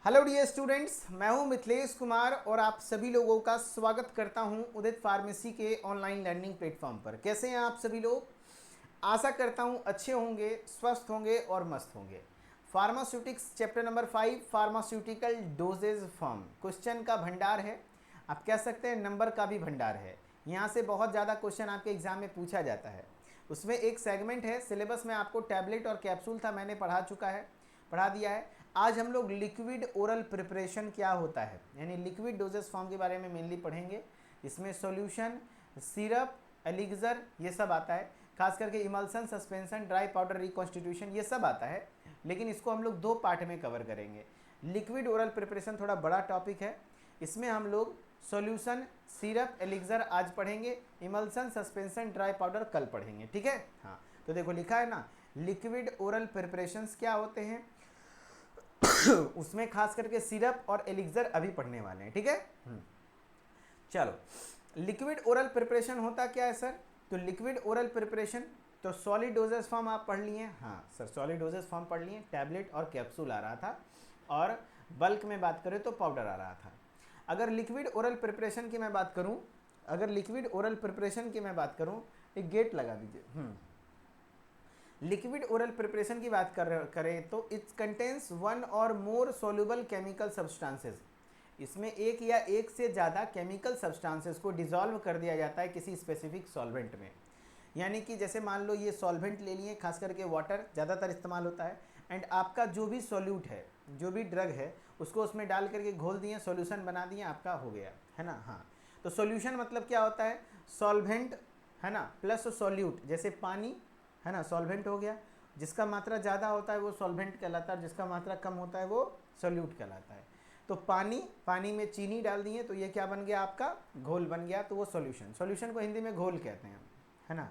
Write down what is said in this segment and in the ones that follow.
Hello dear students, मैं हूं मिथिलेश कुमार और आप सभी लोगों का स्वागत करता हूं उदित फार्मेसी के ऑनलाइन लर्निंग प्लेटफॉर्म पर। कैसे हैं आप सभी लोग? आशा करता हूं अच्छे होंगे, स्वस्थ होंगे और मस्त होंगे। Pharmaceutics chapter number 5 pharmaceutical doses form question का भंडार है। आप कह सकते हैं नंबर का भी भंडार है। यहाँ से बहुत ज़्यादा क्वेश्चन आपके एग्जाम में पूछा जाता है। उसमें एक सेगमेंट है, सिलेबस में आपको टैबलेट और कैप्सूल था, मैंने पढ़ा दिया है। आज हम लोग लिक्विड ओरल प्रिपरेशन क्या होता है यानी लिक्विड डोजेस फॉर्म के बारे में मेनली पढ़ेंगे। इसमें सॉल्यूशन, सिरप, एलिक्सर ये सब आता है। खास करके emulsion, suspension, dry powder reconstitution ये सब आता है, लेकिन इसको हम लोग दो पार्ट में कवर करेंगे। लिक्विड ओरल प्रिपरेशन थोड़ा बड़ा टॉपिक है। इसमें हम लोग सॉल्यूशन, सिरप, एलिक्सर आज पढ़ेंगे, इमल्सन, सस्पेंशन, ड्राई पाउडर कल पढ़ेंगे। ठीक है, हाँ। तो देखो लिखा है ना, लिक्विड ओरल प्रिपरेशंस क्या होते हैं उसमें खास करके सिरप और एलिक्सर अभी पढ़ने वाले हैं। ठीक है, चलो। लिक्विड ओरल प्रिपरेशन होता क्या है सर? तो लिक्विड ओरल प्रिपरेशन, तो सॉलिड डोजेस फॉर्म आप पढ़ लिए? हाँ सर, सॉलिड डोजेस फॉर्म पढ़ लिए। टैबलेट और कैप्सूल आ रहा था, और बल्क में बात करें तो पाउडर आ रहा था। अगर लिक्विड ओरल प्रिपरेशन की मैं बात करूं, एक गेट लगा दीजिए। लिक्विड ओरल प्रिपरेशन की बात करें तो इट्स कंटेन्स वन और मोर सोल्यूबल केमिकल सब्सटेंसेस। इसमें एक या एक से ज़्यादा केमिकल सब्सटेंसेस को डिसॉल्व कर दिया जाता है किसी स्पेसिफिक सॉल्वेंट में। यानी कि जैसे मान लो ये सॉल्वेंट ले लिए, खास करके वाटर ज़्यादातर इस्तेमाल होता है, एंड आपका जो भी सॉल्यूट है, जो भी ड्रग है, उसको उसमें डाल करके घोल दिए, सॉल्यूशन बना दिए, आपका हो गया है ना। हाँ, तो सॉल्यूशन मतलब क्या होता है? सॉल्वेंट है ना, प्लस सॉल्यूट। जैसे पानी है ना, सॉल्वेंट हो गया। जिसका मात्रा ज़्यादा होता है वो सॉल्वेंट कहलाता है, जिसका मात्रा कम होता है वो सॉल्यूट कहलाता है। तो पानी में चीनी डाल दिए तो ये क्या बन गया? आपका घोल बन गया, तो वो सॉल्यूशन। सॉल्यूशन को हिंदी में घोल कहते हैं, है ना।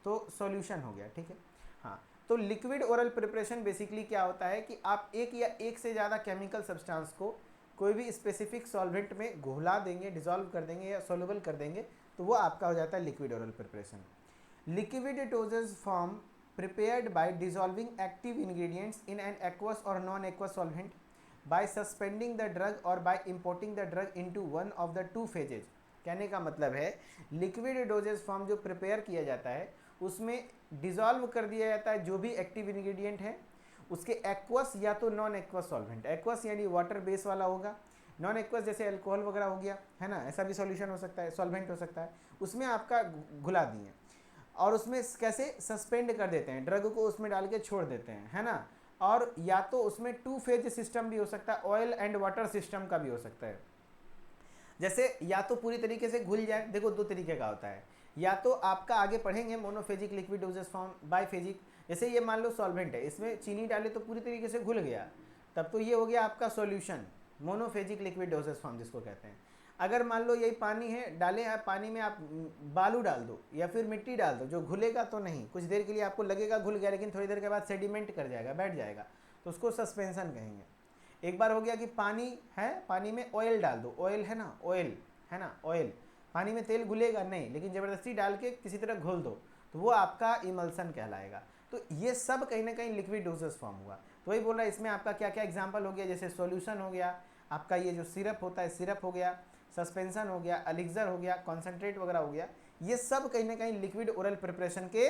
तो सॉल्यूशन हो गया। ठीक है, हाँ। तो लिक्विड ओरल प्रिपरेशन बेसिकली क्या होता है कि आप एक या एक से ज़्यादा केमिकल सब्सटेंस को कोई भी स्पेसिफिक सॉल्वेंट में घुला देंगे, डिसॉल्व कर देंगे या सोल्यूबल कर देंगे, तो वो आपका हो जाता है liquid oral preparation. Liquid doses form prepared by dissolving active ingredients in an aqueous or non-aqueous solvent, by suspending the drug or by importing the drug into one of the two phases। कहने का मतलब है liquid dosage form जो prepare किया जाता है उसमें dissolve कर दिया जाता है जो भी एक्टिव इंग्रेडिएंट है, उसके एक्वस या तो नॉन एक्वस सॉल्वेंट। एक्वस यानी वाटर बेस वाला होगा, नॉन एक्वस जैसे अल्कोहल वगैरह हो गया, है ना, ऐसा भी सॉल्यूशन हो सकता है, सॉल्वेंट हो सकता है। उसमें आपका घुला दिए और उसमें कैसे सस्पेंड कर देते हैं, ड्रग को उसमें डाल के छोड़ देते हैं, है ना। और या तो उसमें टू फेज सिस्टम भी हो सकता है, ऑयल एंड वाटर सिस्टम का भी हो सकता है। जैसे या तो पूरी तरीके से घुल जाए, देखो दो तरीके का होता है, या तो आपका आगे पढ़ेंगे monophasic liquid dosage form, biphasic. जैसे ये मान लो सॉल्वेंट है, इसमें चीनी डाले तो पूरी तरीके से घुल गया, तब तो ये हो गया आपका solution, monophasic liquid dosage form जिसको कहते हैं। अगर मान लो यही पानी है, डाले हैं पानी में आप बालू डाल दो या फिर मिट्टी डाल दो, जो घुलेगा तो नहीं, कुछ देर के लिए आपको लगेगा घुल गया, लेकिन थोड़ी देर के बाद सेडिमेंट कर जाएगा, बैठ जाएगा, तो उसको सस्पेंशन कहेंगे। एक बार हो गया कि पानी है, पानी में ऑयल डाल दो, ऑयल है ना, ऑयल है ना, ऑयल, पानी में तेल घुलेगा नहीं, लेकिन ज़बरदस्ती डाल के किसी तरह घोल दो, तो वो आपका इमल्सन कहलाएगा। तो ये सब कहीं ना कहीं लिक्विड डोजेस फॉर्म हुआ। तो वही बोल रहा है, इसमें आपका क्या क्या एग्जाम्पल हो गया, जैसे सॉल्यूशन हो गया, आपका ये जो सिरप होता है सिरप हो गया, सस्पेंशन हो गया, एलिक्सर हो गया, कॉन्सेंट्रेट वगैरह हो गया, ये सब कहीं ना कहीं लिक्विड ओरल प्रिपरेशन के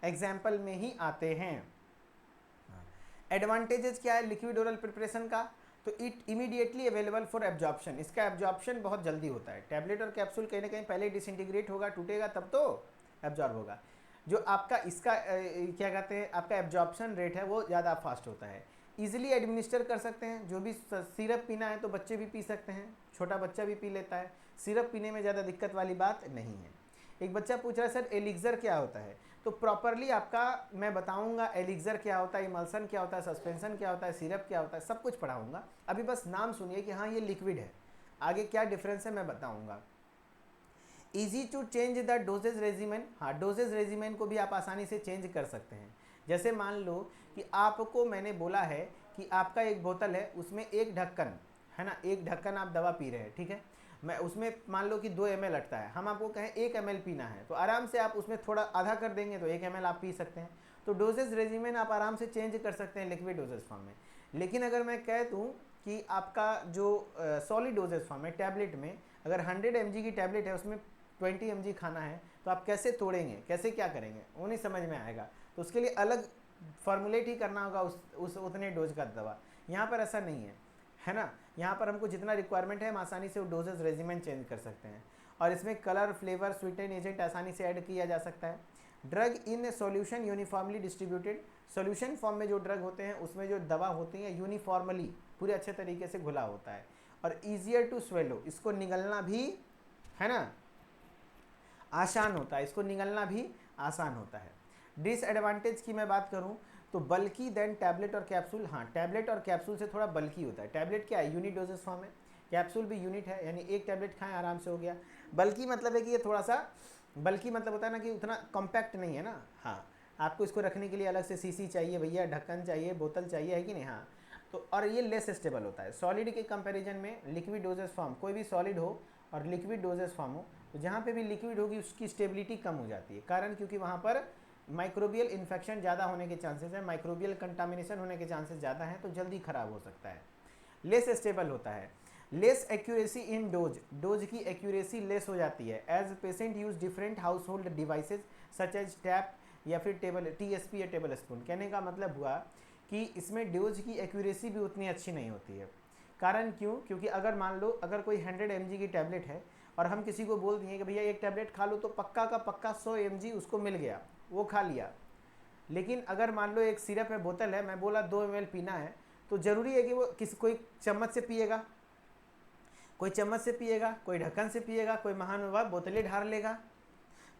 एग्जाम्पल में ही आते हैं। एडवांटेजेस क्या है लिक्विड ओरल प्रिपरेशन का? तो it immediately available for absorption, इसका एब्जॉर्प्शन बहुत जल्दी होता है। टैबलेट और कैप्सूल कहीं ना कहीं पहले डिसइंटीग्रेट होगा, टूटेगा, तब तो एब्जॉर्ब होगा। जो आपका इसका क्या कहते हैं, आपका एब्जॉर्प्शन रेट है वो ज़्यादा फास्ट होता है। ईजिली एडमिनिस्टर कर सकते हैं, जो भी सिरप पीना है तो बच्चे भी पी सकते हैं, छोटा बच्चा भी पी लेता है, सिरप पीने में ज़्यादा दिक्कत वाली बात नहीं है। एक बच्चा पूछ रहा है सर एलिक्सर क्या होता है, तो प्रॉपरली आपका मैं बताऊंगा एलिक्सर क्या होता है, इमल्सन क्या होता है, सस्पेंशन क्या होता है, सिरप क्या होता है, सब कुछ पढ़ाऊंगा। अभी बस नाम सुनिए कि हाँ ये लिक्विड है, आगे क्या डिफरेंस है मैं बताऊंगा। Easy to change the dosage regimen, हाँ डोजेज रेजिमेन को भी आप आसानी से चेंज कर सकते हैं। जैसे मान लो कि आपको मैंने बोला है कि आपका एक बोतल है, उसमें एक ढक्कन है ना, एक ढक्कन आप दवा पी रहे हैं, ठीक है, मैं उसमें मान लो कि 2 ml लगता है, हम आपको कहें 1 ml पीना है, तो आराम से आप उसमें थोड़ा आधा कर देंगे तो 1 ml आप पी सकते हैं। तो डोजेज रेजिमेन आप आराम से चेंज कर सकते हैं लिक्विड डोजेज फॉर्म में। लेकिन अगर मैं कह दूँ कि आपका जो सॉलिड डोजेस फॉर्म है टैबलेट में, अगर 100 mg की टैबलेट है उसमें 20 mg खाना है, तो आप कैसे तोड़ेंगे, कैसे क्या करेंगे, वो नहीं समझ में आएगा। तो उसके लिए अलग फॉर्मुलेट ही करना होगा उस उतने डोज का दवा। यहाँ पर ऐसा नहीं है ना। यहाँ पर हमको जितना रिक्वायरमेंट है हम आसानी से वो डोजेस रेजिमेन चेंज कर सकते हैं। और इसमें कलर, फ्लेवर, स्वीटन एजेंट आसानी से ऐड किया जा सकता है। Drug in solution uniformly distributed, solution form में जो ड्रग होते हैं उसमें जो दवा होती है यूनिफॉर्मली पूरे अच्छे तरीके से घुला होता है। और ईजियर टू स्वेलो, इसको निगलना भी है ना आसान होता है, इसको निगलना भी आसान होता है। डिसएडवांटेज की मैं बात करूं तो बल्कि देन टैबलेट और कैप्सूल, हाँ टैबलेट और कैप्सूल से थोड़ा बल्कि होता है। टैबलेट क्या है, यूनिट डोजेस फॉर्म है, कैप्सूल भी यूनिट है, यानी एक टैबलेट खाएं आराम से हो गया। बल्कि मतलब है कि ये थोड़ा सा, बल्कि मतलब होता है ना कि उतना कॉम्पैक्ट नहीं है ना। हाँ, आपको इसको रखने के लिए अलग से सीसी चाहिए भैया, ढक्कन चाहिए, बोतल चाहिए, है कि नहीं। हाँ, तो और ये लेस स्टेबल होता है सॉलिड के कंपैरिजन में। लिक्विड डोजेस फॉर्म, कोई भी सॉलिड हो और लिक्विड डोजेस फॉर्म हो, तो जहाँ पे भी लिक्विड होगी उसकी स्टेबिलिटी कम हो जाती है। कारण क्योंकि वहाँ पर माइक्रोबियल इन्फेक्शन ज़्यादा होने के चांसेस है, माइक्रोबियल कंटामिनेशन होने के चांसेस ज़्यादा हैं, तो जल्दी ख़राब हो सकता है। लेस स्टेबल होता है। Less accuracy in dose, dose की एक्यूरेसी लेस हो जाती है। As patient use different household devices such as tap या फिर टेबल TSP या टेबल स्पून। कहने का मतलब हुआ कि इसमें डोज की एक्यूरेसी भी उतनी अच्छी नहीं होती है। कारण क्यों, क्योंकि अगर मान लो अगर कोई 100 mg की टैबलेट है और हम किसी को बोल दिए कि भैया एक टैबलेट खा लो, तो पक्का का पक्का 100 mg उसको मिल गया, वो खा लिया। लेकिन अगर मान लो एक सिरप है, बोतल है, मैं बोला 2 ml पीना है, तो ज़रूरी है कि वो कोई चम्मच से पिएगा, कोई चम्मच से पिएगा, कोई ढक्कन से पिएगा, कोई महानुभाव बोतलें ढार लेगा।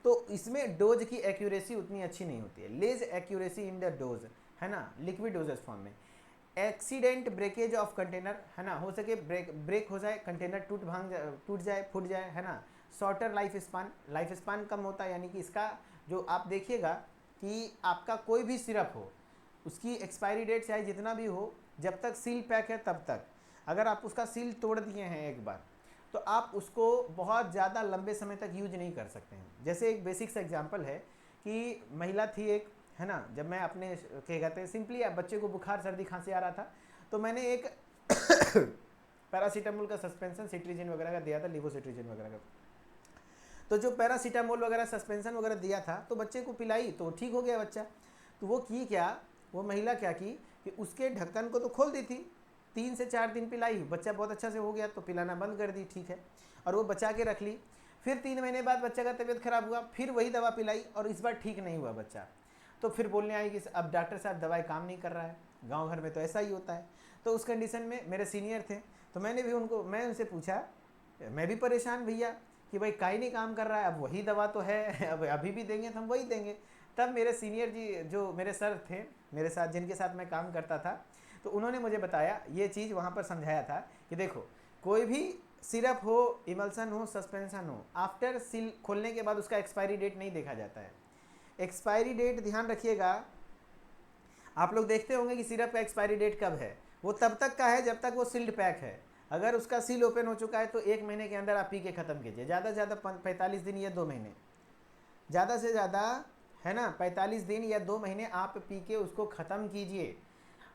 तो इसमें डोज की एक्यूरेसी उतनी अच्छी नहीं होती है। Less accuracy in the dose, है ना, लिक्विड डोजेस फॉर्म में। एक्सीडेंट ब्रेकेज ऑफ कंटेनर, है ना, हो सके ब्रेक हो जाए, कंटेनर टूट जाए, फूट जाए, है ना। शॉर्टर लाइफ स्पान कम होता है, यानी कि इसका जो आप देखिएगा कि आपका कोई भी सिरप हो, उसकी एक्सपायरी डेट चाहे जितना भी हो, जब तक सील पैक है तब तक। अगर आप उसका सील तोड़ दिए हैं एक बार, तो आप उसको बहुत ज़्यादा लंबे समय तक यूज नहीं कर सकते हैं। जैसे एक बेसिक सा एग्जांपल है कि महिला थी एक, है ना, जब मैं अपने क्या कहते हैं सिंपली बच्चे को बुखार सर्दी खांसी आ रहा था, तो मैंने एक पैरासीटामोल का सस्पेंशन सिट्रीजिन वगैरह का दिया था, लिवोसिट्रीजिन वगैरह का। तो जो पैरासीटामोल वगैरह सस्पेंशन वगैरह दिया था, तो बच्चे को पिलाई तो ठीक हो गया बच्चा। तो वो की क्या, वो महिला क्या की कि उसके ढक्कन को तो खोल दी थी, 3 से 4 दिन पिलाई, बच्चा बहुत अच्छा से हो गया, तो पिलाना बंद कर दी, ठीक है, और वो बचा के रख ली। फिर 3 महीने बाद बच्चा का तबीयत खराब हुआ, फिर वही दवा पिलाई और इस बार ठीक नहीं हुआ बच्चा। तो फिर बोलने आई कि अब डॉक्टर साहब दवाई काम नहीं कर रहा है। गांव घर में तो ऐसा ही होता है। तो उस कंडीशन में मेरे सीनियर थे, तो मैं उनसे पूछा, मैं भी परेशान भैया कि भाई काहे नहीं काम कर रहा है, अब वही दवा तो है, अब अभी भी देंगे तो हम वही देंगे। तब मेरे सीनियर जी जो मेरे सर थे मेरे साथ, जिनके साथ मैं काम करता था, तो उन्होंने मुझे बताया ये चीज़, वहाँ पर समझाया था कि देखो कोई भी सिरप हो, इमल्सन हो, सस्पेंशन हो, आफ्टर सील खोलने के बाद उसका एक्सपायरी डेट नहीं देखा जाता है। एक्सपायरी डेट ध्यान रखिएगा, आप लोग देखते होंगे कि सिरप का एक्सपायरी डेट कब है, वो तब तक का है जब तक वो सील्ड पैक है। अगर उसका सील ओपन हो चुका है तो 1 महीने के अंदर आप पी के ख़त्म कीजिए, ज़्यादा से ज़्यादा 45 दिन या 2 महीने, ज़्यादा से ज़्यादा, है ना, 45 दिन या 2 महीने आप पी के उसको ख़त्म कीजिए।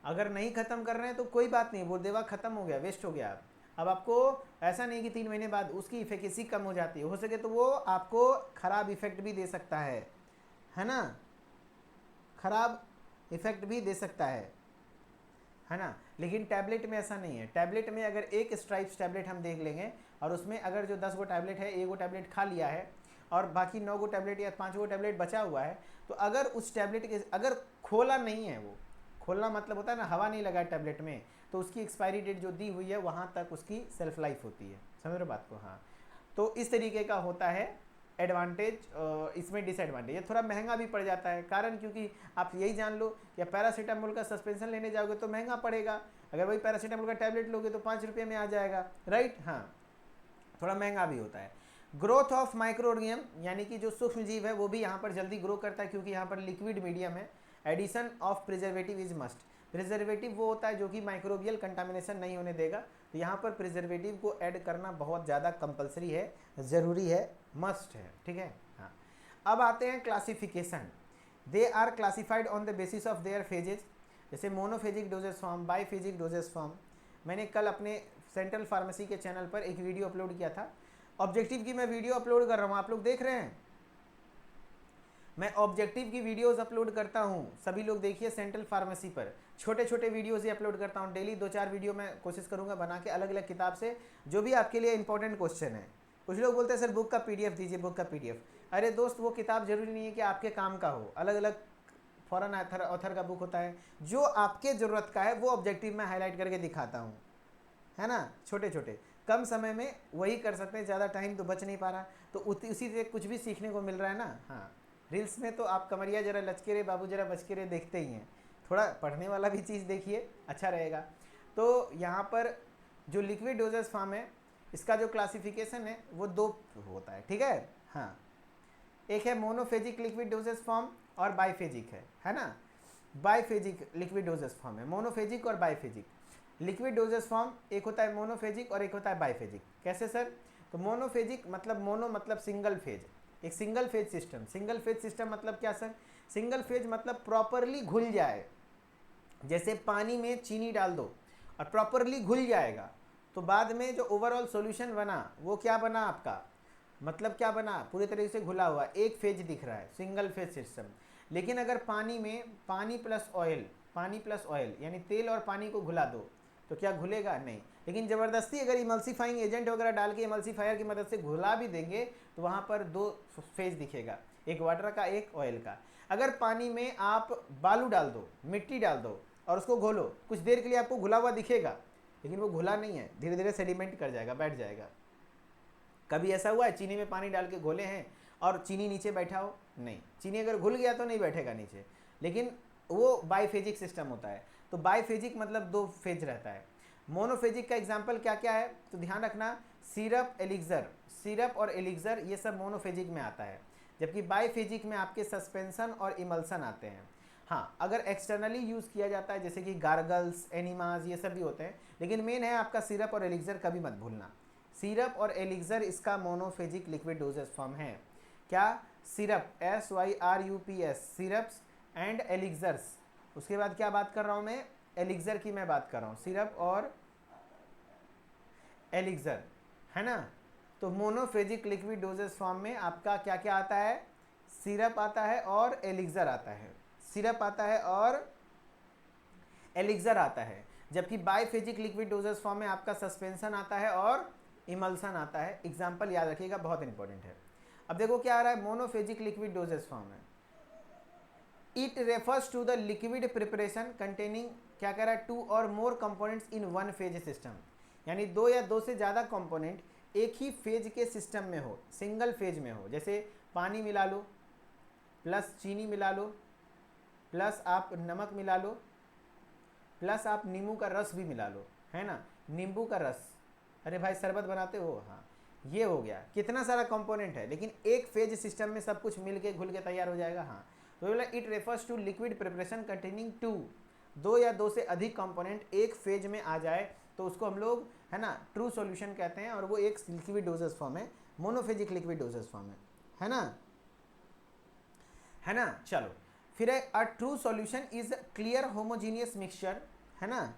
अगर नहीं ख़त्म कर रहे हैं तो कोई बात नहीं, वो दवा ख़त्म हो गया, वेस्ट हो गया। अब आपको ऐसा नहीं कि 3 महीने बाद उसकी इफेकेसी कम हो जाती है, हो सके तो वो आपको ख़राब इफेक्ट भी दे सकता है ना, ख़राब इफेक्ट भी दे सकता है ना। लेकिन टैबलेट में ऐसा नहीं है। टैबलेट में अगर एक स्ट्राइप्स टैबलेट हम देख लेंगे और उसमें अगर जो 10 गो टैबलेट है, 1 गो टैबलेट खा लिया है और बाकी 9 गो टैबलेट या 5 गो टैबलेट बचा हुआ है, तो अगर उस टैबलेट के अगर खोला नहीं है, वो खोलना मतलब होता है ना हवा नहीं लगा टैबलेट में, तो उसकी एक्सपायरी डेट जो दी हुई है वहाँ तक उसकी सेल्फ लाइफ होती है। समझ रहे बात को। हाँ, तो इस तरीके का होता है एडवांटेज। इसमें डिसएडवांटेज, ये थोड़ा महंगा भी पड़ जाता है। कारण क्योंकि आप यही जान लो, या पैरासीटामोल का सस्पेंशन लेने जाओगे तो महंगा पड़ेगा, अगर वही पैरासीटामोल का टैबलेट लोगे तो 5 रुपये में आ जाएगा, राइट। हाँ, थोड़ा महंगा भी होता है। ग्रोथ ऑफ माइक्रो ऑर्गेनिज्म, यानी कि जो सूक्ष्म जीव है वो भी यहाँ पर जल्दी ग्रो करता है, क्योंकि यहाँ पर लिक्विड मीडियम है। Addition of preservative is must, preservative वो होता है जो कि माइक्रोबियल कंटामिनेशन नहीं होने देगा, तो यहाँ पर प्रिजर्वेटिव को ऐड करना बहुत ज़्यादा कंपलसरी है, ज़रूरी है, मस्ट है, ठीक है। हाँ, अब आते हैं classification. They are classified on the basis of their phases, जैसे monophasic dosage form, biphasic dosage form, मैंने कल अपने सेंट्रल फार्मेसी के चैनल पर एक वीडियो अपलोड किया था। ऑब्जेक्टिव की मैं वीडियो अपलोड कर रहा हूँ, आप लोग देख रहे हैं। मैं ऑब्जेक्टिव की वीडियोस अपलोड करता हूँ, सभी लोग देखिए सेंट्रल फार्मेसी पर। छोटे छोटे वीडियोस ही अपलोड करता हूँ डेली, 2-4 वीडियो मैं कोशिश करूँगा बना के अलग अलग किताब से, जो भी आपके लिए इंपॉर्टेंट क्वेश्चन है। कुछ लोग बोलते हैं सर बुक का पीडीएफ दीजिए, बुक का पीडीएफ। अरे दोस्त, वो किताब जरूरी नहीं है कि आपके काम का हो, अलग अलग फॉरेन ऑथर का बुक होता है, जो आपके ज़रूरत का है वो ऑब्जेक्टिव में हाईलाइट करके दिखाता हूँ, है ना। छोटे छोटे कम समय में वही कर सकते हैं, ज़्यादा टाइम तो बच नहीं पा रहा, तो उसी से कुछ भी सीखने को मिल रहा है ना। हाँ, रील्स में तो आप कमरिया जरा लचके रे बाबू जरा बचके रे देखते ही हैं, थोड़ा पढ़ने वाला भी चीज़ देखिए, अच्छा रहेगा। तो यहाँ पर जो लिक्विड डोजेस फॉर्म है, इसका जो क्लासिफिकेशन है वो 2 होता है, ठीक है। हाँ, एक है मोनोफेजिक लिक्विड डोजेस फॉर्म और बाइफेजिक है ना। बाइफेजिक लिक्विड डोजेस फॉर्म है, मोनोफेजिक और बाइफेजिक। लिक्विड डोजेस फॉर्म एक होता है मोनोफेजिक और एक होता है बाइफेजिक। कैसे सर? तो मोनोफेजिक मतलब मोनो मतलब सिंगल फेज, एक single phase system. Single phase system मतलब क्या सर? सिंगल फेज मतलब प्रॉपरली घुल जाए, जैसे पानी में चीनी डाल दो और प्रॉपरली घुल जाएगा, तो बाद में जो ओवरऑल सॉल्यूशन बना वो क्या बना आपका, मतलब क्या बना, पूरी तरीके से घुला हुआ, एक फेज दिख रहा है, सिंगल फेज सिस्टम। लेकिन अगर पानी में पानी प्लस ऑयल यानी तेल और पानी को घुला दो तो क्या घुलेगा? नहीं। लेकिन ज़बरदस्ती अगर इमल्सीफाइंग एजेंट वगैरह डाल के इमल्सीफायर की मदद से घुला भी देंगे तो वहाँ पर 2 फेज दिखेगा, एक वाटर का एक ऑयल का। अगर पानी में आप बालू डाल दो, मिट्टी डाल दो और उसको घोलो, कुछ देर के लिए आपको घुला हुआ दिखेगा, लेकिन वो घुला नहीं है, धीरे धीरे सेडिमेंट कर जाएगा, बैठ जाएगा। कभी ऐसा हुआ है चीनी में पानी डाल के घोले हैं और चीनी नीचे बैठा हो? नहीं। चीनी अगर घुल गया तो नहीं बैठेगा नीचे, लेकिन वो बाइफेजिक सिस्टम होता है। तो बाइफेजिक मतलब 2 फेज रहता है। मोनोफेजिक का एग्जाम्पल क्या क्या है तो ध्यान रखना, सिरप और एलिक्सर ये सब मोनोफेजिक में आता है, जबकि बाइफेजिक में आपके सस्पेंशन और इमल्सन आते हैं। हाँ, अगर एक्सटर्नली यूज़ किया जाता है जैसे कि गार्गल्स, एनिमाज, ये सब भी होते हैं, लेकिन मेन है आपका सिरप और एलिक्सर, कभी मत भूलना। सिरप और एलिक्सर इसका मोनोफेजिक लिक्विड डोजेस फॉर्म है। क्या? Syrup, SYRUPS, syrups and elixirs. उसके बाद क्या बात कर रहा हूँ मैं? एलिक्सर की मैं बात कर रहा हूँ, सिरप और एलिक्सर, है ना। तो मोनोफेजिक लिक्विड डोजेस फॉर्म में आपका क्या क्या आता है? सिरप आता है और एलिक्सर आता है, सिरप आता है और एलिक्सर आता है। जबकि बाइफेजिक लिक्विड डोजेस फॉर्म में आपका सस्पेंशन आता है और इमल्सन आता है। एग्जाम्पल याद रखिएगा, बहुत इंपॉर्टेंट है। अब देखो क्या आ रहा है, मोनोफेजिक लिक्विड डोजेस फॉर्म है। It refers to the liquid preparation containing, क्या कह रहा है, 2 और more components in 1 phase system, यानी 2 या 2 से ज़्यादा कंपोनेंट एक ही फेज के सिस्टम में हो, सिंगल फेज में हो। जैसे पानी मिला लो प्लस चीनी मिला लो प्लस आप नमक मिला लो प्लस आप नींबू का रस भी मिला लो, है ना। नींबू का रस, अरे भाई शरबत बनाते हो, हाँ, ये हो गया। कितना सारा कंपोनेंट है, लेकिन एक फेज सिस्टम में सब कुछ मिल के घुल के तैयार हो जाएगा। हाँ, तो बोला it refers to liquid preparation containing 2 या 2 से अधिक कंपोनेंट एक फेज में आ जाए तो उसको हम लोग, है ना, ट्रू सॉल्यूशन कहते हैं, और वो एक लिक्विड डोजेस फॉर्म है, मोनोफेजिक लिक्विड डोजेस फॉर्म है ना, है ना। चलो फिर है a true solution is clear homogeneous mixture, है ना।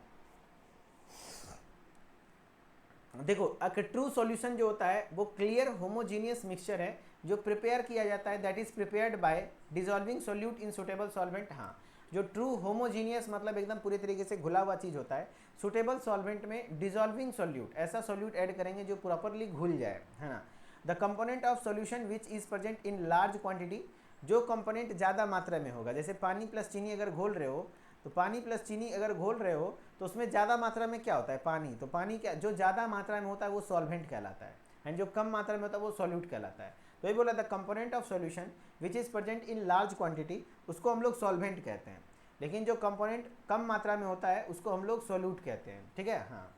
देखो, अ ट्रू सॉल्यूशन जो होता है वो क्लियर होमोजीनियस मिक्सचर है जो प्रिपेयर किया जाता है, that is prepared by dissolving solute in suitable solvent. हाँ, जो ट्रू होमोजीनियस मतलब एकदम पूरी तरीके से घुला हुआ चीज़ होता है, सुटेबल सॉल्वेंट में डिसॉल्विंग सोल्यूट, ऐसा सोल्यूट ऐड करेंगे जो प्रॉपरली घुल जाए, है ना। The component of solution which is present in large quantity, जो कंपोनेंट ज़्यादा मात्रा में होगा, जैसे पानी प्लस चीनी अगर घोल रहे हो, तो पानी प्लस चीनी अगर घोल रहे हो तो उसमें ज़्यादा मात्रा में क्या होता है, पानी। तो पानी क्या, जो ज़्यादा मात्रा में होता है वो सॉल्वेंट कहलाता है, एंड जो कम मात्रा में होता है वो सॉल्यूट कहलाता है। तो ये बोला the component of solution which is present in large quantity, उसको हम लोग सॉल्वेंट कहते हैं, लेकिन जो कंपोनेंट कम मात्रा में होता है उसको हम लोग सॉल्यूट कहते हैं, ठीक है। हाँ,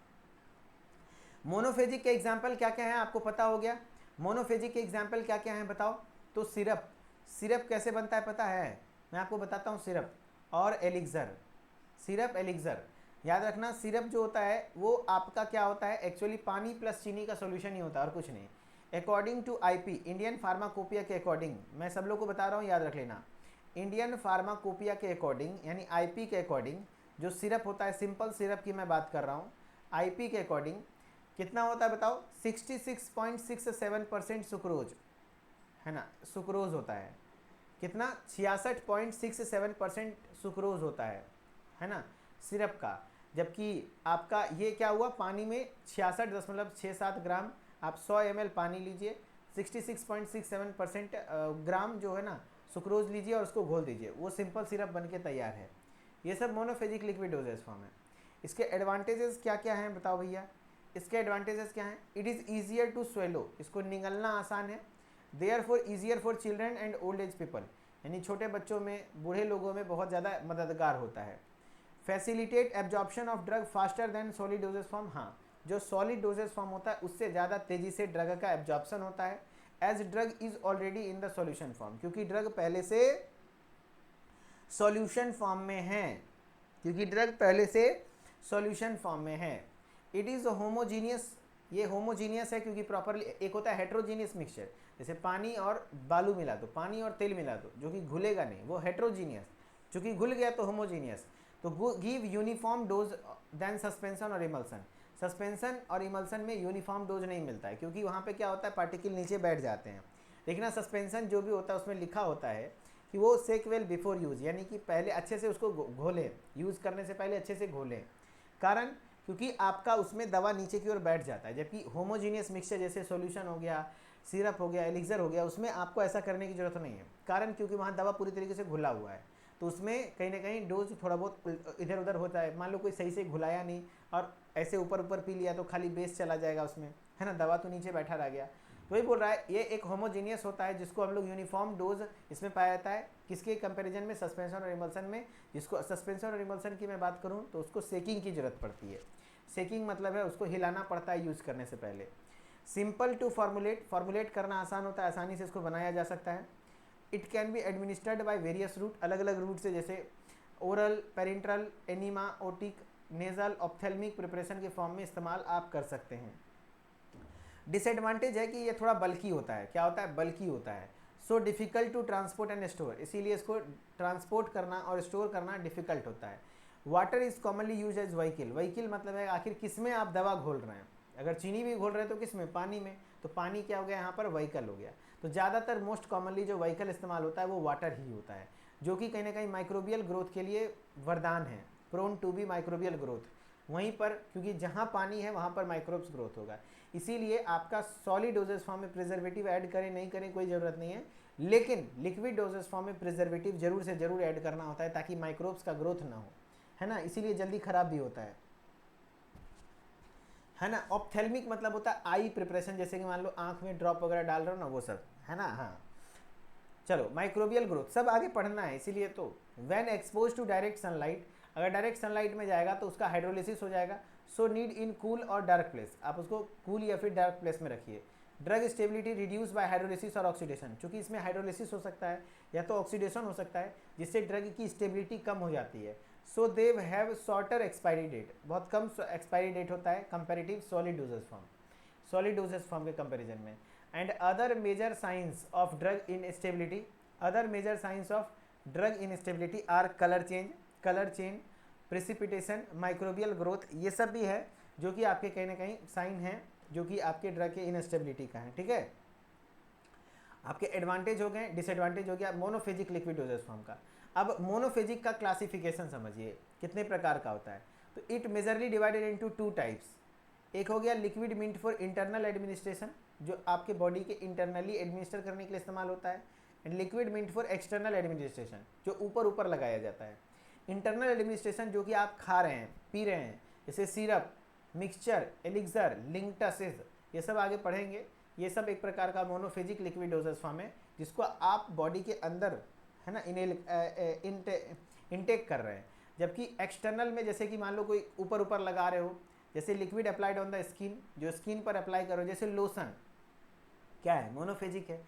मोनोफेजिक के एग्जाम्पल क्या क्या हैं आपको पता हो गया। मोनोफेजिक के एग्जाम्पल क्या क्या हैं बताओ। तो सिरप, सिरप कैसे बनता है पता है, मैं आपको बताता हूँ। सिरप और एलिक्सर, सिरप एलिक्सर याद रखना। सिरप जो होता है वो आपका क्या होता है, एक्चुअली पानी प्लस चीनी का सॉल्यूशन ही होता है और कुछ नहीं। According to IP, Indian pharmacopoeia के अकॉर्डिंग, मैं सब लोग को बता रहा हूँ, याद रख लेना। इंडियन फार्माकोपिया के अकॉर्डिंग यानी आईपी के अकॉर्डिंग जो सिरप होता है, सिंपल सिरप की मैं बात कर रहा हूँ, आईपी के अकॉर्डिंग कितना होता है बताओ, 66.67% सुक्रोज, है ना, सुक्रोज होता है। कितना, 66.67% सुक्रोज होता है ना, सिरप का। जबकि आपका ये क्या हुआ, पानी में 66.67 ग्राम, आप 100 ml पानी लीजिए, 66.67% ग्राम जो है ना सुक्रोज लीजिए और उसको घोल दीजिए, वो सिंपल सिरप बन के तैयार है। ये सब मोनोफेजिक लिक्विड डोजेज फॉर्म है। इसके एडवांटेजेस क्या क्या हैं बताओ भैया, इसके एडवांटेजेस क्या हैं? It is easier to swallow, इसको निगलना आसान है। There for easier for children and old age people, यानी छोटे बच्चों में, बूढ़े लोगों में बहुत ज़्यादा मददगार होता है। Facilitate absorption of drug faster than solid dosage form, हाँ, जो सॉलिड डोजेज फॉर्म होता है उससे ज़्यादा तेज़ी से ड्रग का एब्जॉर्प्शन होता है। As drug is already in the solution form, क्योंकि ड्रग पहले से सॉल्यूशन फॉर्म में है, क्योंकि ड्रग पहले से सॉल्यूशन फॉर्म में है। इट इज़ होमोजीनियस, ये होमोजीनियस है क्योंकि प्रॉपरली, एक होता है हेट्रोजीनियस मिक्सचर, जैसे पानी और बालू मिला दो, पानी और तेल मिला दो, जो कि घुलेगा नहीं, वो हेट्रोजीनियस। चूँकि घुल गया तो होमोजीनियस। तो give uniform dose then suspension और इमल्सन, सस्पेंशन और इमल्सन में यूनिफॉर्म डोज नहीं मिलता है, क्योंकि वहाँ पे क्या होता है, पार्टिकल नीचे बैठ जाते हैं। लेकिन सस्पेंशन जो भी होता है उसमें लिखा होता है कि वो सेक वेल बिफोर यूज़, यानी कि पहले अच्छे से उसको घोलें, यूज़ करने से पहले अच्छे से घोलें। कारण, क्योंकि आपका उसमें दवा नीचे की ओर बैठ जाता है, जबकि होमोजीनियस मिक्सचर जैसे सॉल्यूशन हो गया, सिरप हो गया, एलिक्सर हो गया, उसमें आपको ऐसा करने की ज़रूरत नहीं है। कारण, क्योंकि वहाँ दवा पूरी तरीके से घुला हुआ है, तो उसमें कहीं ना कहीं डोज थोड़ा बहुत इधर उधर होता है। मान लो कोई सही से घुलाया नहीं और ऐसे ऊपर ऊपर पी लिया तो खाली बेस चला जाएगा उसमें, है ना, दवा तो नीचे बैठा रह गया। तो वही बोल रहा है, ये एक होमोजीनियस होता है जिसको हम लोग यूनिफॉर्म डोज इसमें पाया जाता है। किसके कंपैरिजन में, सस्पेंशन और इमल्सन में। जिसको सस्पेंशन और इमल्सन की मैं बात करूँ तो उसको सेकिंग की जरूरत पड़ती है। सेकिंग मतलब है उसको हिलाना पड़ता है यूज़ करने से पहले। सिंपल टू फॉर्मुलेट, फॉर्मुलेट करना आसान होता है, आसानी से इसको बनाया जा सकता है। It can be administered by various route, अलग अलग रूट से, जैसे oral, parenteral, enema, otic, nasal, ophthalmic preparation के फॉर्म में इस्तेमाल आप कर सकते हैं। डिसएडवांटेज है कि ये थोड़ा बल्की होता है। क्या होता है, बल्की होता है। So difficult to transport and store, इसीलिए इसको ट्रांसपोर्ट करना और स्टोर करना डिफ़िकल्ट होता है। Water is commonly use as vehicle, vehicle मतलब है आखिर किस में आप दवा घोल रहे हैं। अगर चीनी भी घोल रहे हैं तो किस में, पानी में, तो पानी क्या हो गया यहाँ पर, व्हीकल हो गया। तो ज़्यादातर मोस्ट कॉमनली जो व्हीकल इस्तेमाल होता है वो वाटर ही होता है, जो कि कहीं ना कहीं माइक्रोबियल ग्रोथ के लिए वरदान है, prone to be microbial growth. वहीं पर, क्योंकि जहाँ पानी है वहाँ पर माइक्रोब्स ग्रोथ होगा, इसीलिए आपका सॉलिड डोजेज फॉर्म में प्रिजर्वेटिव ऐड करें नहीं करें कोई ज़रूरत नहीं है, लेकिन लिक्विड डोजेज फॉर्म में प्रिजर्वेटिव जरूर से जरूर ऐड करना होता है ताकि माइक्रोब्स का ग्रोथ ना हो, है ना, इसीलिए जल्दी खराब भी होता है ना। ऑप्थेल्मिक मतलब होता है आई प्रिपरेशन, जैसे कि मान लो आंख में ड्रॉप वगैरह डाल रहे हो ना, वो सब, है ना। हाँ चलो, माइक्रोबियल ग्रोथ सब आगे पढ़ना है, इसीलिए तो। When expose to direct sunlight, अगर डायरेक्ट सनलाइट में जाएगा तो उसका हाइड्रोलिसिस हो जाएगा। सो नीड इन कूल और डार्क प्लेस, आप उसको कूल या फिर डार्क प्लेस में रखिए। Drug stability reduce by hydrolysis और ऑक्सीडेशन, चूँकि इसमें हाइड्रोलिसिस हो सकता है या तो ऑक्सीडेशन हो सकता है, जिससे ड्रग की स्टेबिलिटी कम हो जाती है। So they have shorter expiry date, बहुत कम एक्सपायरी डेट होता है comparative solid dosage form, solid dosage form के कंपेरिजन में। And other major signs of drug instability, other major signs of drug instability are colour change, precipitation, microbial growth, ये सब भी है जो कि आपके कहीं ना कहीं साइन है जो कि आपके ड्रग के इनस्टेबिलिटी का है। ठीक है, आपके एडवांटेज हो गए, डिसएडवांटेज हो गया मोनोफेजिक लिक्विड डोजेज फॉर्म का। अब मोनोफेजिक का क्लासिफिकेशन समझिए कितने प्रकार का होता है। तो it majorly divided into two types. एक हो गया liquid meant for internal administration, जो आपके बॉडी के इंटरनली एडमिनिस्टर करने के लिए इस्तेमाल होता है। And liquid meant for external administration, जो ऊपर ऊपर लगाया जाता है। इंटरनल एडमिनिस्ट्रेशन जो कि आप खा रहे हैं, पी रहे हैं, जैसे सिरप, मिक्सचर, एलिक्सर, लिंकटसिस, ये सब आगे पढ़ेंगे। ये सब एक प्रकार का मोनोफेजिक लिक्विड डोजेज फॉर्म है जिसको आप बॉडी के अंदर, है ना, इनटेक कर रहे हैं। जबकि एक्सटर्नल में, जैसे कि मान लो कोई ऊपर ऊपर लगा रहे हो, जैसे liquid applied on the skin, जो स्किन पर अप्लाई करो, जैसे लोशन, क्या है, मोनोफेजिक है।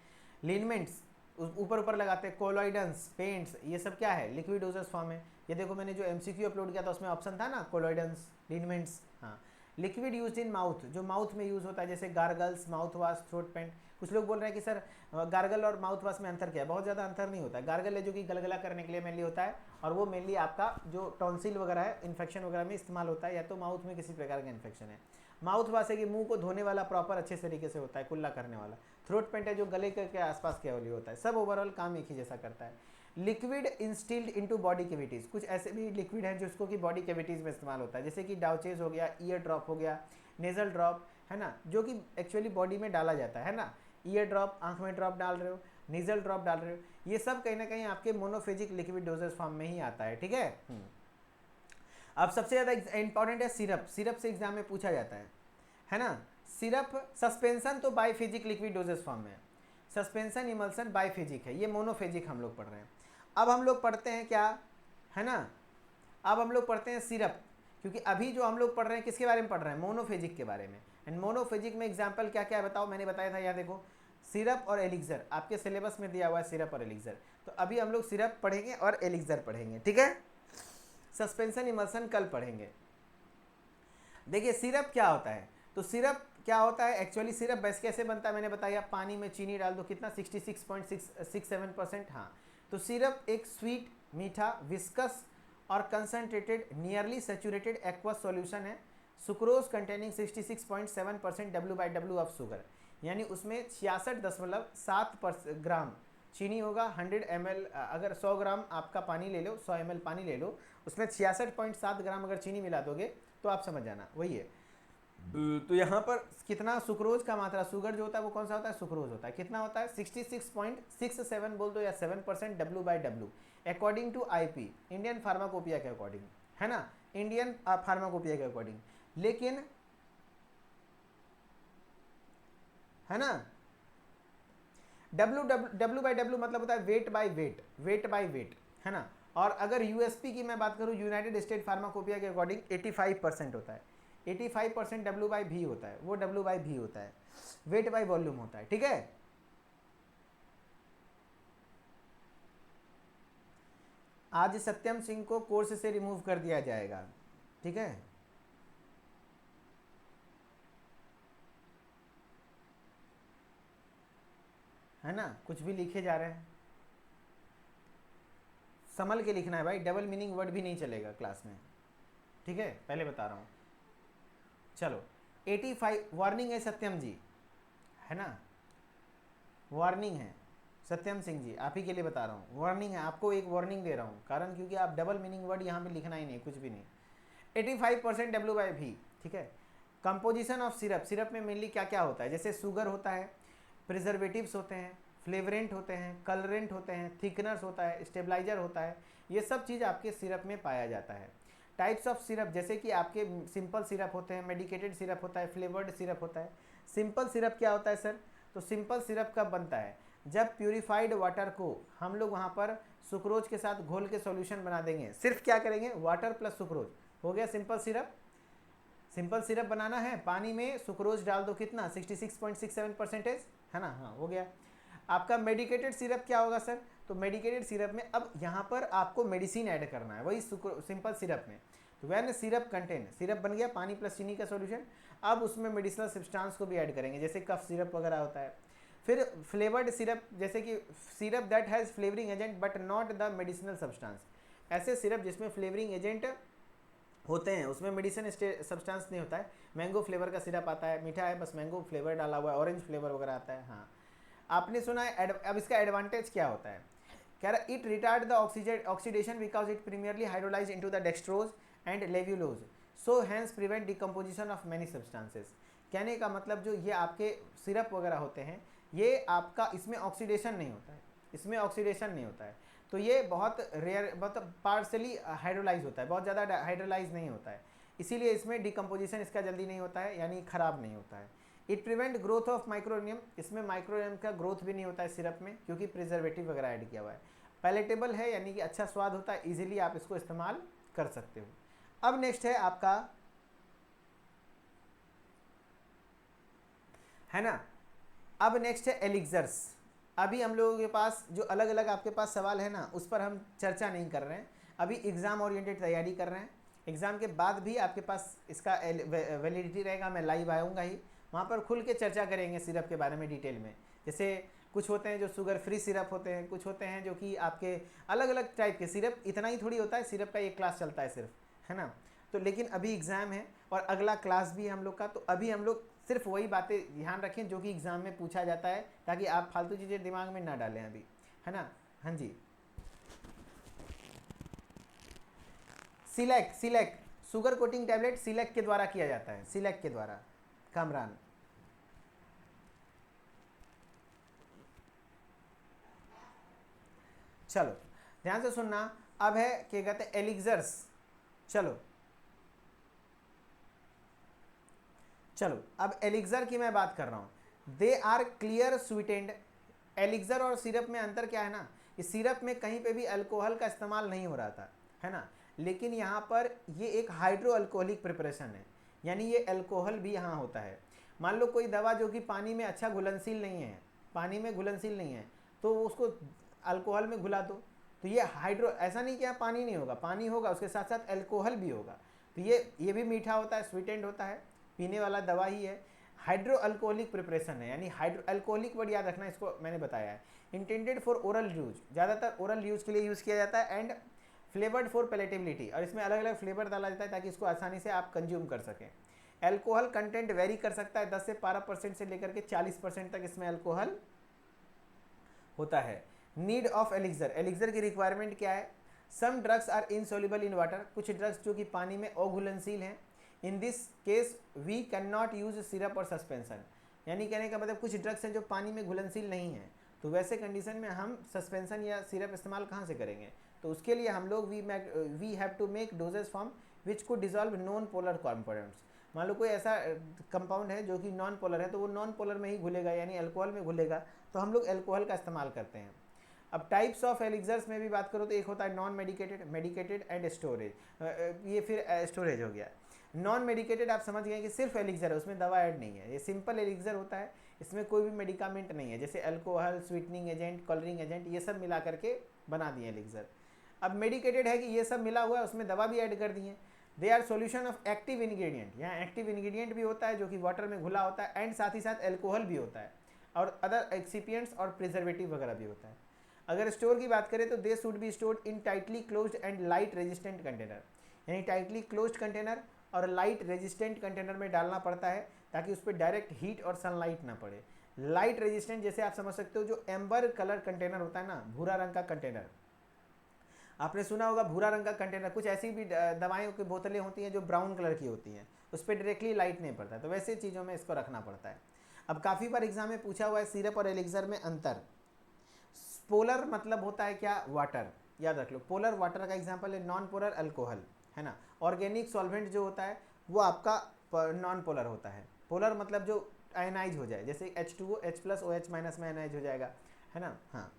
लिनमेंट्स ऊपर ऊपर लगाते हैं, कोलॉइडेंस, पेंट्स, ये सब क्या है, लिक्विड डोजेज फॉर्म है। ये देखो मैंने जो MCQ अपलोड किया था उसमें ऑप्शन था ना, कोलॉइडेंस, लिनमेंट्स, हाँ, लिक्विड यूज इन माउथ, जो माउथ में यूज़ होता है, जैसे gargles, mouth wash, throat paint. कुछ लोग बोल रहे हैं कि सर गार्गल और माउथ वॉश में अंतर क्या है? बहुत ज़्यादा अंतर नहीं होता है। गार्गल है जो कि गलगला करने के लिए मेनली होता है, और वो मेनली आपका जो टॉन्सिल वगैरह है, इन्फेक्शन वगैरह में इस्तेमाल होता है, या तो माउथ में किसी प्रकार का इन्फेक्शन है। माउथ वॉश है कि मुंह को धोने वाला, प्रॉपर अच्छे तरीके से होता है, कुल्ला करने वाला। थ्रोट पेंट है जो गले के आसपास के लिए होता है। सब ओवरऑल काम एक ही जैसा करता है। Liquid instilled into body cavities, कुछ ऐसे भी लिक्विड है जिसको कि बॉडी कैविटीज़ में इस्तेमाल होता है, जैसे कि डाउचेज हो गया, ईयर ड्रॉप हो गया, नेजल ड्रॉप, है ना, जो कि एक्चुअली बॉडी में डाला जाता है ना। ईयर ड्रॉप, आंख में ड्रॉप डाल रहे हो, नेजल ड्रॉप डाल रहे हो, ये सब कहीं ना कहीं आपके मोनोफेजिक लिक्विड डोजेस फॉर्म में ही आता है, ठीक है। अब सबसे ज़्यादा इंपॉर्टेंट है सिरप। सिरप से एग्जाम में पूछा जाता है ना। सिरप, सस्पेंशन तो बाइफेजिक लिक्विड डोजेस फॉर्म में है, सस्पेंशन इमल्सन बाइफेजिक है, ये मोनोफेजिक हम लोग पढ़ रहे हैं। अब हम लोग पढ़ते हैं क्या, है ना, अब हम लोग पढ़ते हैं सिरप, क्योंकि अभी जो हम लोग पढ़ रहे हैं किसके बारे में पढ़ रहे हैं? मोनोफेजिक के बारे में। एंड मोनोफेजिक में एग्जाम्पल क्या क्या है बताओ, मैंने बताया था, यहाँ देखो, सिरप और एलिक्सर आपके सिलेबस में दिया हुआ है, सिरप और एलिक्सर। तो अभी हम लोग सिरप पढ़ेंगे और एलिक्सर पढ़ेंगे, ठीक है। सस्पेंशन इमल्सन कल पढ़ेंगे। देखिए सिरप क्या होता है, तो सिरप क्या होता है एक्चुअली, सिरप बेस कैसे बनता है मैंने बताया, पानी में चीनी डाल दो, कितना 66.67%। हाँ, तो सिरप एक स्वीट, मीठा, विस्कस और concentrated nearly saturated aqueous solution है, sucrose containing 66.7% W/W of sugar, यानी उसमें 66.7 ग्राम चीनी होगा। 100 ml, अगर 100 ग्राम आपका पानी ले लो, 100 ml पानी ले लो, उसमें 66.7 ग्राम अगर चीनी मिला दोगे तो आप समझ जाना वही है। तो यहाँ पर कितना सुक्रोज का मात्रा, शुगर जो होता है वो कौन सा होता है, सुक्रोज होता है, कितना होता है 66.67 बोल दो या 7% W/W according to IP, Indian pharmacopoeia के अकॉर्डिंग, है ना, इंडियन फार्माकोपिया के अकॉर्डिंग। लेकिन है ना, W/W मतलब होता है weight by weight, weight by weight, है ना। और अगर USP की मैं बात करूँ, यूनाइटेड स्टेट फार्माकोपिया के अकॉर्डिंग 85% होता है, 85% W/V होता है, वो W/V होता है, वेट बाय वॉल्यूम होता है, ठीक है। आज सत्यम सिंह को कोर्स से रिमूव कर दिया जाएगा, ठीक है। है ना, कुछ भी लिखे जा रहे हैं, संभल के लिखना है भाई, डबल मीनिंग वर्ड भी नहीं चलेगा क्लास में, ठीक है, पहले बता रहा हूँ। चलो 85, वार्निंग है सत्यम जी, है ना, वार्निंग है सत्यम सिंह जी, आप ही के लिए बता रहा हूँ, वार्निंग है, आपको एक वार्निंग दे रहा हूँ, कारण क्योंकि आप डबल मीनिंग वर्ड यहाँ पे लिखना ही नहीं, कुछ भी नहीं। 85% W/V, ठीक है। कंपोजिशन ऑफ सिरप, सिरप में मेनली क्या क्या होता है, जैसे शुगर होता है, प्रिजर्वेटिव्स होते हैं, फ्लेवरेंट होते हैं, कलरेंट होते हैं, थिकनर्स होता है, स्टेबलाइजर होता है, ये सब चीज़ आपके सिरप में पाया जाता है। टाइप्स ऑफ सिरप, जैसे कि आपके सिंपल सिरप होते हैं, मेडिकेटेड सिरप होता है, फ्लेवर्ड सिरप होता है। सिंपल सिरप क्या होता है सर, तो सिंपल सिरप कब बनता है, जब प्यूरिफाइड वाटर को हम लोग वहाँ पर सुक्रोज के साथ घोल के सॉल्यूशन बना देंगे, सिर्फ क्या करेंगे, वाटर प्लस सुक्रोज, हो गया सिंपल सिरप। सिंपल सिरप बनाना है, पानी में सुक्रोज डाल दो, कितना 66.67%, है ना, हाँ हो गया। आपका मेडिकेटेड सिरप क्या होगा सर, तो मेडिकेटेड सिरप में अब यहाँ पर आपको मेडिसिन ऐड करना है, वही सिंपल सिरप में। तो वैन सिरप कंटेन, सिरप बन गया पानी प्लस चीनी का सॉल्यूशन, अब उसमें मेडिसिनल सब्सटेंस को भी ऐड करेंगे, जैसे कफ सिरप वगैरह होता है। फिर फ्लेवर्ड सिरप, जैसे कि syrup that has flavouring agent but not the medicinal substance, ऐसे सिरप जिसमें फ्लेवरिंग एजेंट होते हैं, उसमें मेडिसिन सब्सटेंस नहीं होता है। मैंगो फ्लेवर का सिरप आता है, मीठा है, बस मैंगो फ्लेवर डाला हुआ है, ऑरेंज फ्लेवर वगैरह आता है। हाँ, आपने सुना है। अब इसका एडवांटेज क्या होता है, कह रहा it retard the oxidation because it primarily hydrolyse into the dextrose and laevulose, so hence prevent decomposition of many substances. कहने का मतलब जो ये आपके सिरप वगैरह होते हैं, ये आपका इसमें ऑक्सीडेशन नहीं होता है, इसमें ऑक्सीडेशन नहीं होता है, तो ये बहुत रेयर, मतलब पार्सली हाइड्रोलाइज होता है, बहुत ज़्यादा हाइड्रोलाइज नहीं होता है, इसीलिए इसमें डिकम्पोजिशन इसका जल्दी नहीं होता है, यानी ख़राब नहीं होता है। इट प्रिवेंट ग्रोथ ऑफ माइक्रोनियम, इसमें माइक्रोनियम का ग्रोथ भी नहीं होता है सिरप में, क्योंकि प्रिजर्वेटिव वगैरह ऐड किया हुआ है। पैलेटेबल है, यानी कि अच्छा स्वाद होता है, इजीली आप इसको इस्तेमाल कर सकते हो। अब नेक्स्ट है आपका, है ना, अब नेक्स्ट है एलिक्सर्स। अभी हम लोगों के पास जो अलग अलग आपके पास सवाल है ना, उस पर हम चर्चा नहीं कर रहे हैं, अभी एग्ज़ाम ओरिएंटेड तैयारी कर रहे हैं। एग्ज़ाम के बाद भी आपके पास इसका वैलिडिटी रहेगा, मैं लाइव आऊँगा ही, वहाँ पर खुल के चर्चा करेंगे सिरप के बारे में डिटेल में। जैसे कुछ होते हैं जो शुगर फ्री सिरप होते हैं, कुछ होते हैं जो कि आपके अलग अलग टाइप के सिरप, इतना ही थोड़ी होता है सिरप का एक क्लास चलता है सिर्फ, है ना। तो लेकिन अभी एग्ज़ाम है और अगला क्लास भी है हम लोग का, तो अभी हम लोग सिर्फ वही बातें ध्यान रखें जो कि एग्ज़ाम में पूछा जाता है, ताकि आप फालतू चीज़ें दिमाग में ना डालें अभी, है ना। हाँ जी, Selek Selek sugar coating tablet Selek के द्वारा किया जाता है, सिलेक के द्वारा। कामरान, चलो ध्यान से सुनना। अब है क्या कहते हैं एलिक्सर्स। चलो चलो अब एलिक्सर की मैं बात कर रहा हूँ। They are clear sweetened. Elixir और सिरप में अंतर क्या है ना, इस सिरप में कहीं पे भी अल्कोहल का इस्तेमाल नहीं हो रहा था, है ना, लेकिन यहाँ पर ये एक हाइड्रो अल्कोहलिक प्रिपरेशन है, यानी ये अल्कोहल भी यहाँ होता है। मान लो कोई दवा जो कि पानी में अच्छा घुलनशील नहीं है, पानी में घुलनशील नहीं है, तो उसको अल्कोहल में घुला दो, तो ये हाइड्रो, ऐसा नहीं कि यहाँ पानी नहीं होगा, पानी होगा, उसके साथ साथ अल्कोहल भी होगा, तो ये भी मीठा होता है, स्वीटेंड होता है, पीने वाला दवा ही है। हाइड्रो अल्कोहलिक प्रिपरेशन है, यानी हाइड्रो अल्कोहलिक वर्ड याद रखना, इसको मैंने बताया है। इंटेंडेड फॉर ओरल यूज, ज़्यादातर ओरल यूज के लिए यूज़ किया जाता है। एंड फ्लेवर्ड फॉर पैलेटेबिलिटी, और इसमें अलग अलग फ्लेवर डाला जाता है ताकि इसको आसानी से आप कंज्यूम कर सकें। अल्कोहल कंटेंट वेरी कर सकता है, 10 से 12% से लेकर के 40% तक इसमें अल्कोहल होता है। नीड ऑफ एलिक्सर, एलिक्सर की रिक्वायरमेंट क्या है। Some drugs are insoluble in water, कुछ ड्रग्स जो कि पानी में अघुलनशील हैं। In this case we can not use syrup और सस्पेंशन, यानी कहने का मतलब कुछ ड्रग्स हैं जो पानी में घुलनशील नहीं हैं, तो वैसे कंडीशन में हम सस्पेंशन या सिरप इस्तेमाल कहाँ से करेंगे। तो उसके लिए हम लोग we have to make doses form which को डिजॉल्व नॉन पोलर कॉम्पोनेंट्स। मान लो कोई ऐसा कंपाउंड है जो कि नॉन पोलर है, तो वो नॉन पोलर में ही घुलेगा, यानी अल्कोहल में घुलेगा, तो हम लोग अल्कोहल का इस्तेमाल करते हैं। अब टाइप्स ऑफ एलिक्सर्स में भी बात करो तो एक होता है non medicated, medicated and storage, ये फिर स्टोरेज हो गया। नॉन मेडिकेटेड आप समझ गए कि सिर्फ एलिक्सर है, उसमें दवा ऐड नहीं है, ये सिंपल एलिक्सर होता है, इसमें कोई भी मेडिकामेंट नहीं है, जैसे alcohol, sweetening agent, colouring agent, ये सब मिला करके बना दिए एलिक्सर। अब मेडिकेटेड है कि ये सब मिला हुआ है, उसमें दवा भी ऐड कर दी है। They are solution of active ingredient, यहाँ एक्टिव इंग्रेडिएंट भी होता है जो कि वाटर में घुला होता है, एंड साथ ही साथ अल्कोहल भी होता है, और अदर एक्सिपिएंट्स और प्रिजर्वेटिव वगैरह भी होता है। अगर स्टोर की बात करें तो they should be stored in tightly closed end light resistant container, यानी टाइटली क्लोज्ड कंटेनर और लाइट रेजिस्टेंट कंटेनर में डालना पड़ता है ताकि उस पर डायरेक्ट हीट और सनलाइट ना पड़े। लाइट रेजिस्टेंट जैसे आप समझ सकते हो जो एम्बर कलर कंटेनर होता है ना, भूरा रंग का कंटेनर, आपने सुना होगा भूरा रंग का कंटेनर, कुछ ऐसी भी दवाइयों की बोतलें होती हैं जो ब्राउन कलर की होती हैं, उस पर डायरेक्टली लाइट नहीं पड़ता, तो वैसे चीज़ों में इसको रखना पड़ता है। अब काफ़ी बार एग्जाम में पूछा हुआ है सिरप और एलिक्सर में अंतर। पोलर मतलब होता है क्या, वाटर, याद रख लो, पोलर वाटर का एग्जाम्पल है, नॉन पोलर अल्कोहल, है ना। ऑर्गेनिक सॉल्वेंट जो होता है वो आपका नॉन पोलर होता है, पोलर मतलब जो आयनाइज हो जाए, जैसे H2O H+ OH- में आयनाइज हो जाएगा, है ना। हाँ,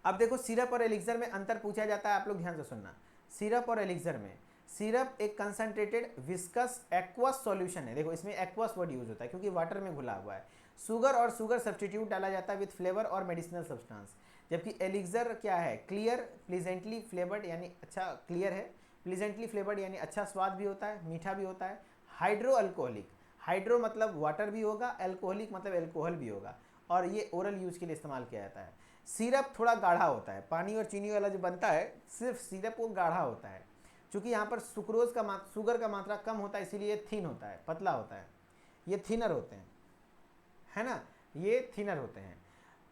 अब देखो सिरप और एलिक्सर में अंतर पूछा जाता है, आप लोग ध्यान से सुनना। सिरप और एलिक्सर में, सिरप एक कंसंट्रेटेड विस्कस एक्वस सॉल्यूशन है, देखो इसमें एक्वस वर्ड यूज होता है क्योंकि वाटर में घुला हुआ है। शुगर और शुगर सब्सटीट्यूट डाला जाता है विथ फ्लेवर और मेडिसिनल सब्सटेंस, जबकि एलिक्सर क्या है, क्लियर प्लीजेंटली फ्लेवर्ड, यानी अच्छा क्लियर है, प्लीजेंटली फ्लेवर्ड यानी अच्छा स्वाद भी होता है, मीठा भी होता है। हाइड्रो अल्कोहलिक, हाइड्रो मतलब वाटर भी होगा, अल्कोहलिक मतलब अल्कोहल भी होगा, और ये ओरल यूज के लिए इस्तेमाल किया जाता है। सिरप थोड़ा गाढ़ा होता है, पानी और चीनी वाला जो बनता है सिर्फ सिरप वो गाढ़ा होता है, क्योंकि यहाँ पर सुक्रोज का शुगर का मात्रा कम होता है, इसीलिए थिन होता है, पतला होता है, ये थिनर होते हैं, है ना, ये थिनर होते हैं।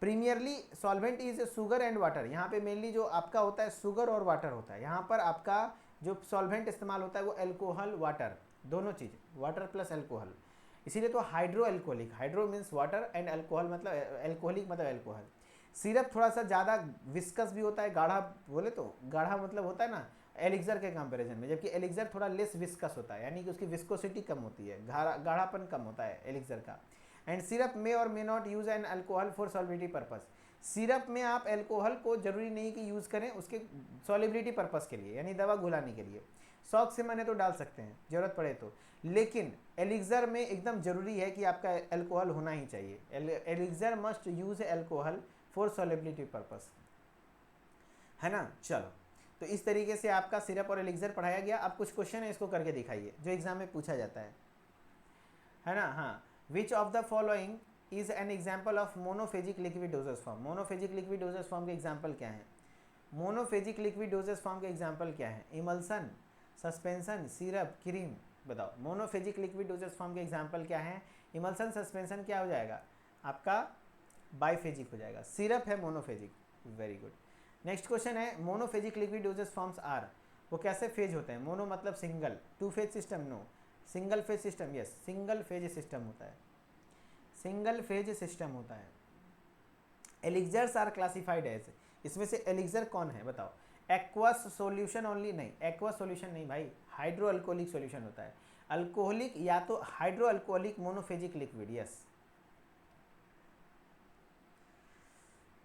Primarily solvent is sugar and water, यहाँ पे मेनली जो आपका होता है शुगर और वाटर होता है, यहाँ पर आपका जो सॉल्वेंट इस्तेमाल होता है वो अल्कोहल वाटर, दोनों चीज़, वाटर प्लस अल्कोहल, इसीलिए तो hydro alcoholic, hydro means water and alcohol मतलब अल्कोहलिक मतलब अल्कोहल। सिरप थोड़ा सा ज़्यादा विस्कस भी होता है, गाढ़ा बोले तो गाढ़ा मतलब होता है ना एलिक्सर के कंपैरिजन में, जबकि एलिक्सर थोड़ा लेस विस्कस होता है, यानी कि उसकी विस्कोसिटी कम होती है, गाढ़ापन कम होता है एलिक्सर का। एंड सिरप में और may not use an alcohol for solubility purpose, syrup में आप अल्कोहल को जरूरी नहीं कि यूज़ करें उसके सॉलिबिलिटी पर्पस के लिए, यानी दवा घुलाने के लिए, शौक से मने तो डाल सकते हैं जरूरत पड़े तो, लेकिन एलिक्सर में एकदम जरूरी है कि आपका अल्कोहल होना ही चाहिए, elixir must use alcohol for solubility purpose, है ना। चलो तो इस तरीके से आपका सिरप और एलिक्सर पढ़ाया गया। अब कुछ क्वेश्चन है, इसको करके दिखाइए जो एग्जाम में पूछा जाता है ना। हाँ, which of the following is an example of monophasic liquid dosage form. Monophasic liquid dosage form के एग्जाम्पल क्या है? मोनोफेजिक लिक्विड डोजेस फॉर्म के एग्जाम्पल क्या है? Emulsion, suspension, syrup, cream. बताओ मोनोफेजिक लिक्विड डोजेस फॉर्म के एग्जाम्पल क्या है? इमल्सन, सस्पेंशन क्या हो जाएगा आपका? बाइफेजिक हो जाएगा। सिरप है monophasic. Very good. Next question है, monophasic liquid doses forms are. वो कैसे फेज होते हैं? मोनो मतलब single, two phase system no, single phase system yes, single phase system होता है, सिंगल फेज सिस्टम होता है। एलिक्सर्स आर क्लासिफाइड एज, इसमें से एलिक्सर कौन है बताओ? एक्वस सॉल्यूशन ओनली नहीं, एक्वस सॉल्यूशन नहीं भाई, हाइड्रो अल्कोहलिक सॉल्यूशन होता है। अल्कोहलिक या तो hydro alcoholic monophasic liquid yes.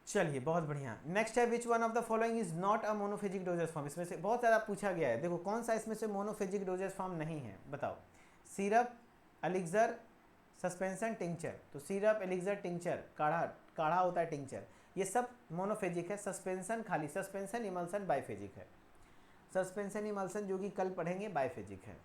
चलिए बहुत बढ़िया। नेक्स्ट है, which one of the following is not a monophasic dosage form. इसमें से बहुत ज़्यादा पूछा गया है, देखो कौन सा इसमें से मोनोफेजिक डोजेस फॉर्म नहीं है बताओ? Syrup, elixir, suspension, tincture. तो सिरप, एलिक्सर, टिंचर, काढ़ा होता है टिंचर, ये सब मोनोफेजिक है। सस्पेंशन खाली, सस्पेंशन इमल्सन बाइफेजिक है। सस्पेंशन इमल्सन जो कि कल पढ़ेंगे बाइफेजिक है।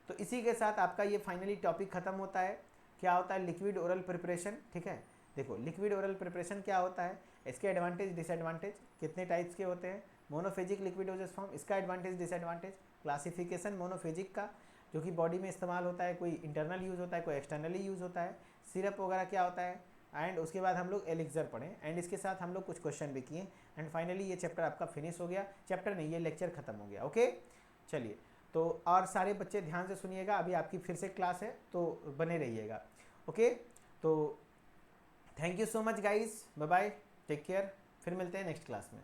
तो इसी के साथ आपका ये फाइनली टॉपिक खत्म होता है। क्या होता है? Liquid oral preparation. ठीक है, देखो लिक्विड ओरल प्रिपरेशन क्या होता है, इसके एडवांटेज डिसएडवांटेज, कितने टाइप्स के होते हैं, मोनोफेजिक लिक्विड डोजेस फॉर्म, इसका एडवांटेज डिसएडवांटेज, क्लासिफिकेशन मोनोफेजिक का जो कि बॉडी में इस्तेमाल होता है, कोई इंटरनल यूज़ होता है, कोई एक्सटर्नली यूज़ होता है, सिरप वगैरह क्या होता है, एंड उसके बाद हम लोग एलिक्सर पढ़ें, एंड इसके साथ हम लोग कुछ क्वेश्चन भी किए, एंड फाइनली ये चैप्टर आपका फिनिश हो गया। चैप्टर नहीं, ये लेक्चर खत्म हो गया। ओके चलिए, तो और सारे बच्चे ध्यान से सुनिएगा, अभी आपकी फिर से क्लास है तो बने रहिएगा। ओके, तो thank you so much guys, bye bye, take care, फिर मिलते हैं नेक्स्ट क्लास में।